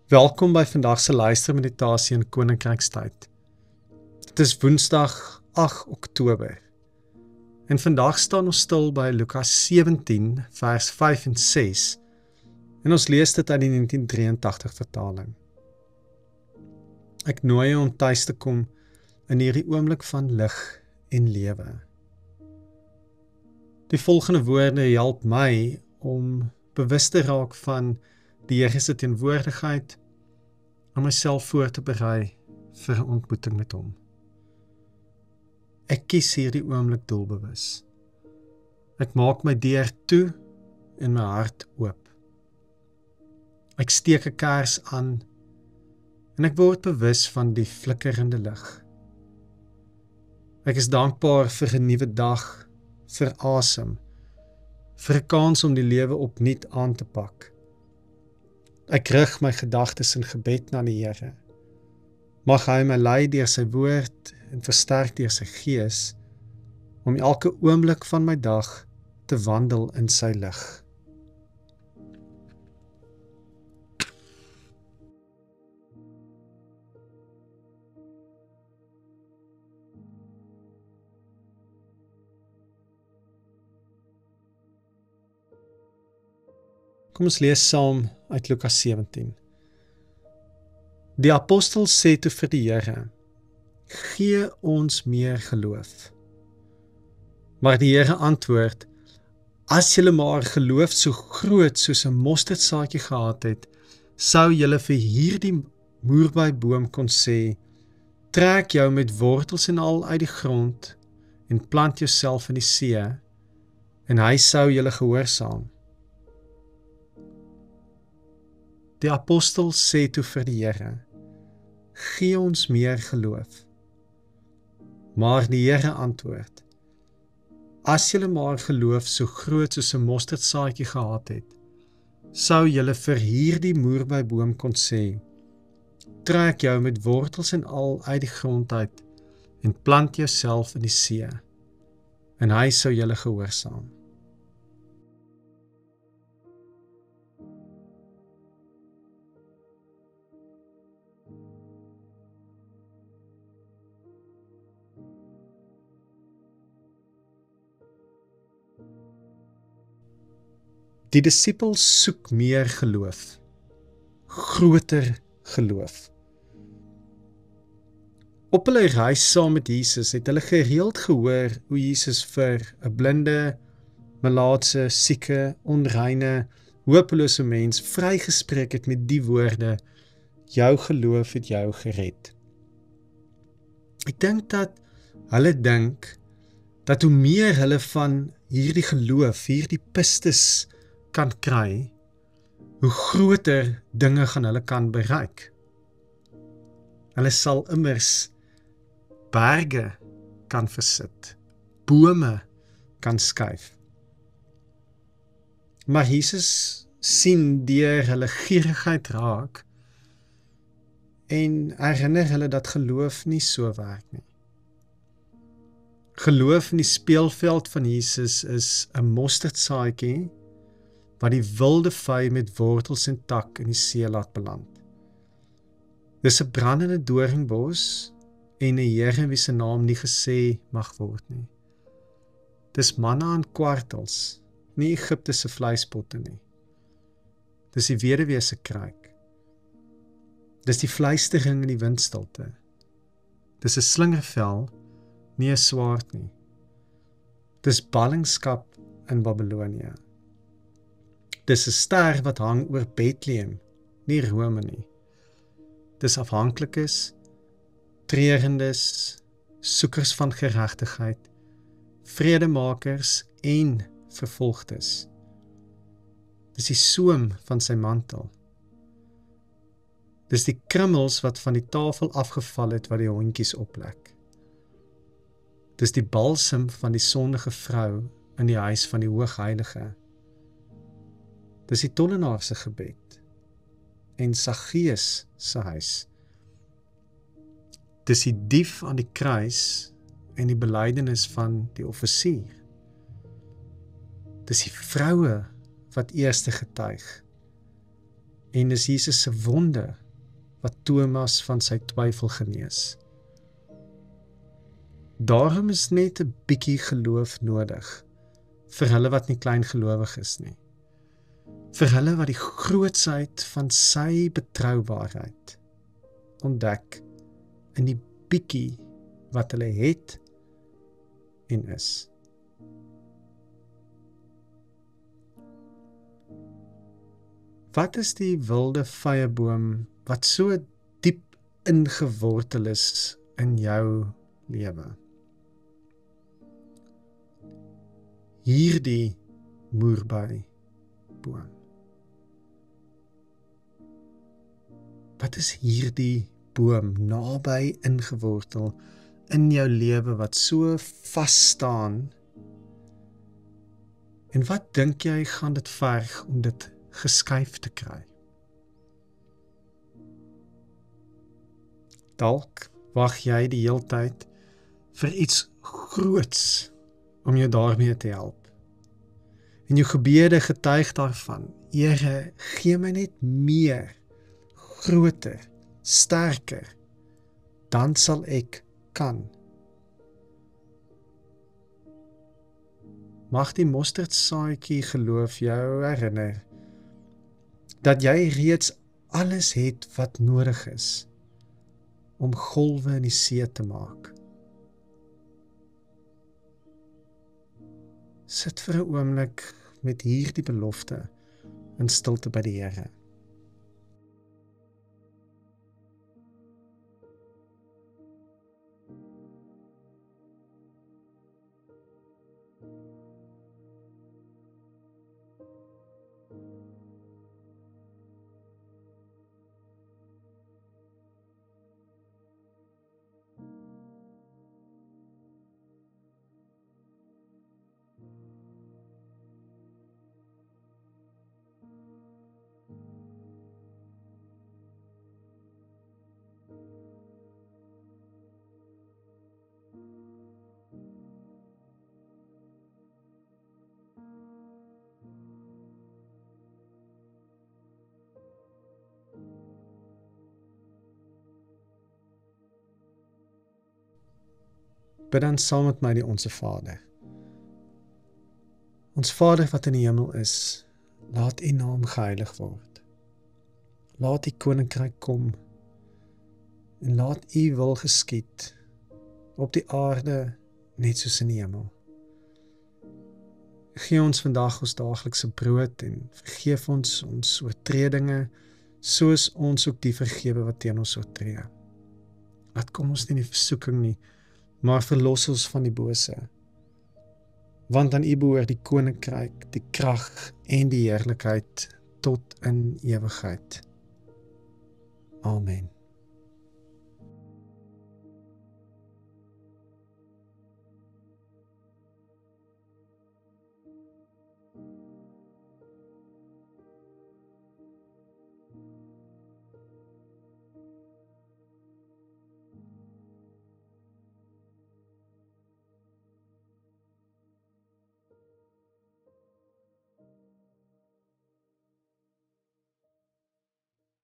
Welkom by vandag se luistermeditasie in Koninkrykstyd. Dit is Woensdag 8 Oktober. En vandag staan ons stil by Lukas 17 vers 5 en 6 en ons lees dit uit die 1983 vertaling. Ek nooi jou om tuis te kom in hierdie oomblik van lig en lewe. Die volgende woorde help my om bewus te raak van die Here se teenwoordigheid om myself voor te berei vir 'n ontmoeting met hom. Ek kies hierdie oomblik doelbewus. Ek maak my deur toe en my hart oop. Ek steek 'n kers aan en ek word bewus van die flikkerende lig. Ek is dankbaar vir 'n nuwe dag, vir asem, vir 'n kans om die lewe opnuut aan te pak. Ek rig my gedagtes in gebed na die Here. Mag hy my lei deur sy woord en versterk deur sy gees om elke oomblik van my dag te wandel in sy lig. Kom ons lees saam uit Lukas 17. Die apostel sê toe vir die Here: "Gee ons meer geloof." Maar die Here antwoord: "As julle maar geloof so groot soos 'n mosterdsaadjie gehad het, sou julle vir hierdie moerbeiboom kon sê: trek jou met wortels en al uit die grond en plant jouself in die see, en hy sou julle gehoorsaam." Die apostel sê toe vir die Here: "Gee ons meer geloof." Maar die Here antwoord: "As julle maar geloof so groot soos 'n mosterdsaadjie gehad het, sou julle vir hierdie moerbeiboom kon sê: trek jou met wortels en al uit die grond uit en plant jouself in die see, en hy sou julle gehoorsaam." Die disippels soek meer geloof, groter geloof. Op hulle reis saam met Jesus het hulle gereeld gehoor hoe Jesus vir 'n blinde, melaatse, sieke, onreine, hopelose mens vrygespreek het met die woorde: "Jou geloof het jou gered." Ek dink dat hulle dink dat hoe meer hulle van hierdie geloof, hierdie pistes kan kry, hoe groter dinge gaan hulle kan bereik. Hulle sal immers berge kan versit, bome kan skuif. Maar Jesus sien deur hulle gierigheid raak en herinner hulle dat geloof nie so werk nie. Geloof in die speelveld van Jesus is 'n mosterdsaadjie wat die wilde vy met wortels en tak in die see laat beland. Dis 'n brandende doringbos en 'n Here wie se naam nie gesê mag word nie. Dis manna en kwartels, nie Egipte se vleispotte nie. Dis die weduwee se kruik. Dis die fluistering in die windstilte. Dis 'n slingervel, nie 'n swaard nie. Dis ballingskap in Babylonië. Dis 'n ster wat hang oor Bethlehem, nie Rome nie. Dis afhanklikes, treurendes, soekers van geregtigheid, vredemakers en vervolgdes. Dis die soem van sy mantel. Dis die krummels wat van die tafel afgeval het wat die hondjies oplek. Dis die balsem van die sondige vrou in die huis van die Hoogheilige. Dis die tollenaar se gebed en Saggeus se huis. Dis die dief aan die kruis en die belydenis van die offisier. Dis die vroue wat eerste getuig. En dis Jesus se wonde wat Thomas van sy twyfel genees. Daarom is net 'n bietjie geloof nodig vir hulle wat nie klein gelowig is nie. Vir hulle wat die grootsheid van sy betroubaarheid ontdek in die bietjie wat hulle het en is. Wat is die wilde vyeboom wat so diep ingewortel is in jou lewe? Hierdie moerbeiboom. Wat is hierdie boom naby ingewortel in jou lewe wat so vas staan? En wat dink jy gaan dit verg om dit geskuif te kry? Dalk wag jy die heeltyd vir iets groots om jou daarmee te help. En jou gebede getuig daarvan, Here, gee my net meer, groter, sterker, dan sal ek kan. Mag die mosterdsaadjie geloof jou herinner dat jy reeds alles het wat nodig is om golwe in die see te maak. Sit vir 'n oomblik met hierdie belofte in stilte by die Here. Bid dan saam met my die Onse Vader. Ons Vader wat in die hemel is, laat U naam geheilig word. Laat U koninkryk kom en laat U wil geskied op die aarde net soos in die hemel. Gee ons vandag ons daaglikse brood en vergeef ons ons oortredinge soos ons ook die vergewe wat teen ons oortree. Laat kom ons nie in die versoeking nie, maar verlos ons van die bose. Want aan U behoort die koninkryk, die krag en die heerlikheid tot in ewigheid. Amen.